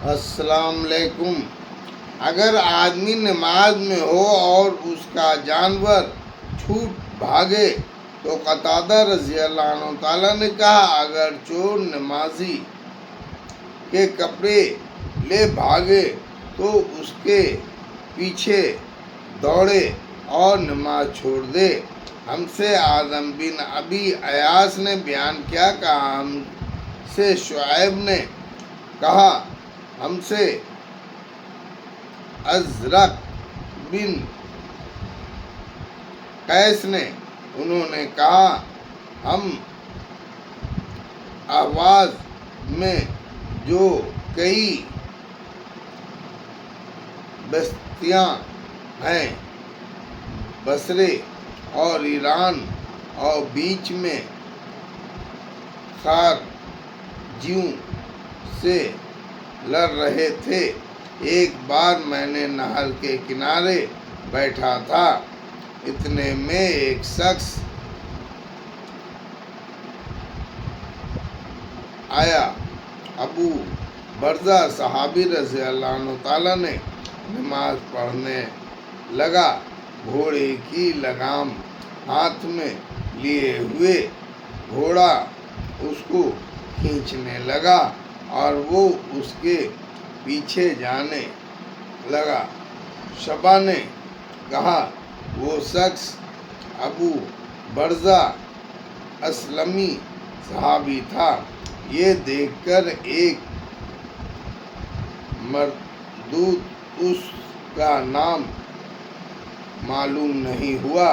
السلام علیکم۔ اگر آدمی نماز میں ہو اور اس کا جانور چھوٹ بھاگے تو قتادہ رضی اللہ عنہ تعالیٰ نے کہا، اگر چور نمازی کے کپڑے لے بھاگے تو اس کے پیچھے دوڑے اور نماز چھوڑ دے۔ ہم سے اعظم بن ابی ایاس نے بیان کیا، کہا ہم سے شعیب نے کہا، ہم سے ازرق بن قیس نے، انہوں نے کہا، ہم احواز میں جو کئی بستیاں ہیں، بصرے اور ایران اور بیچ میں خارجیوں سے لڑ رہے تھے۔ ایک بار میں نے نہر کے کنارے بیٹھا تھا، اتنے میں ایک شخص آیا۔ ابو برزہ صحابی رضی اللہ عنہ تعالیٰ نے نماز پڑھنے لگا، گھوڑے کی لگام ہاتھ میں لیے ہوئے گھوڑا اس کو کھینچنے لگا اور وہ اس کے پیچھے جانے لگا۔ شعبہ نے کہا، وہ شخص ابو برزہ اسلمی صحابی تھا۔ یہ دیکھ کر ایک مردود اس کا نام معلوم نہیں ہوا،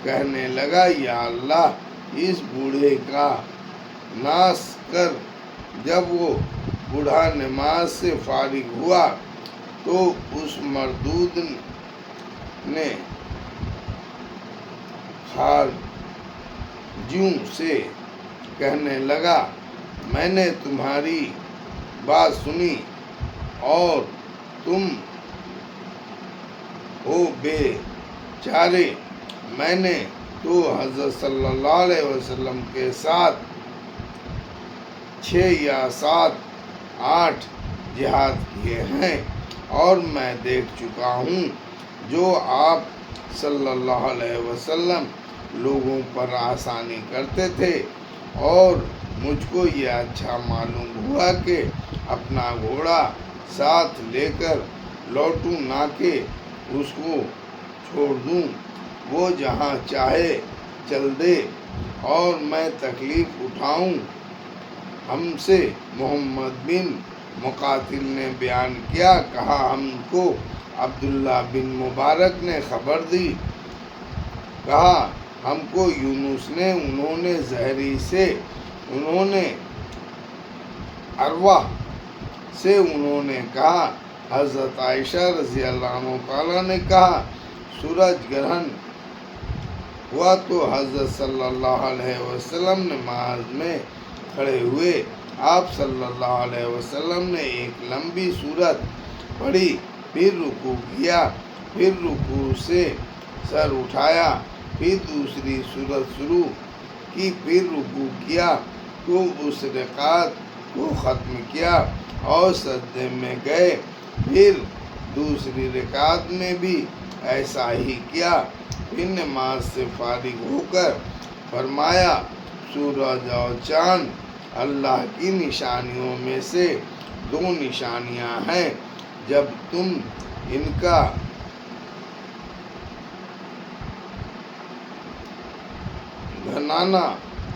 کہنے لگا، یا اللہ، اس بوڑھے کا ناش کر۔ جب وہ بوڑھا نماز سے فارغ ہوا تو اس مردود نے خارجیوں سے کہنے لگا، میں نے تمہاری بات سنی اور تم ہو بے چارے۔ میں نے تو حضرت صلی اللہ علیہ وسلم کے ساتھ 6 یا 7 8 جہاد کیے ہیں، اور میں دیکھ چکا ہوں جو آپ صلی اللہ علیہ وسلم لوگوں پر آسانی کرتے تھے، اور مجھ کو یہ اچھا معلوم ہوا کہ اپنا گھوڑا ساتھ لے کر لوٹوں نہ کہ اس کو چھوڑ دوں، وہ جہاں چاہے چل دے اور میں تکلیف اٹھاؤں۔ ہم سے محمد بن مقاتل نے بیان کیا، کہا، ہم کو عبداللہ بن مبارک نے خبر دی، کہا، ہم کو یونس نے، انہوں نے زہری سے، انہوں نے عروہ سے، انہوں نے کہا، حضرت عائشہ رضی اللہ عنہ تعالیٰ نے کہا، سورج گرہن ہوا تو حضرت صلی اللہ علیہ وسلم نماز میں کھڑے ہوئے۔ آپ صلی اللہ علیہ وسلم نے ایک لمبی سورت پڑھی، پھر رکوع کیا، پھر رکوع سے سر اٹھایا، پھر دوسری سورت شروع کی، پھر رکوع کیا تو اس رکعت کو ختم کیا اور سجدے میں گئے، پھر دوسری رکعت میں بھی ایسا ہی کیا، پھر نماز سے فارغ ہو کر فرمایا، سورج اور چاند اللہ کی نشانیوں میں سے 2 نشانیاں ہیں، جب تم ان کا گھنانا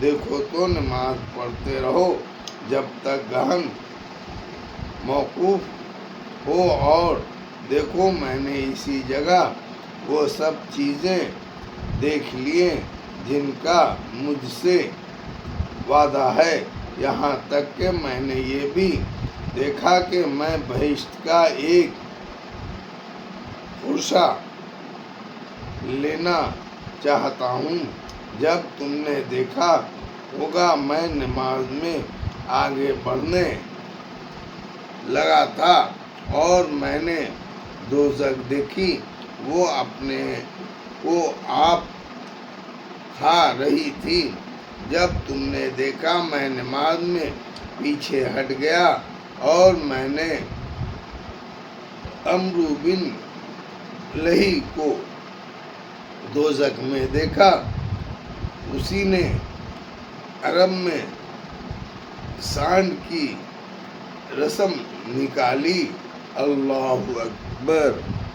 دیکھو تو نماز پڑھتے رہو جب تک گرہن موقوف ہو، اور دیکھو میں نے اسی جگہ وہ سب چیزیں دیکھ لیں جن کا مجھ سے وعدہ ہے، یہاں تک کہ میں نے یہ بھی دیکھا کہ میں بہشت کا ایک خرشہ لینا چاہتا ہوں۔ جب تم نے دیکھا ہوگا میں نماز میں آگے بڑھنے لگا تھا اور میں نے دوزخ دیکھی، وہ اپنے کو آپ کھا رہی تھی۔ جب تم نے دیکھا میں نماز میں پیچھے ہٹ گیا اور میں نے عمرو بن لہی کو دوزخ میں دیکھا، اسی نے عرب میں سانڈ کی رسم نکالی۔ اللہ اکبر۔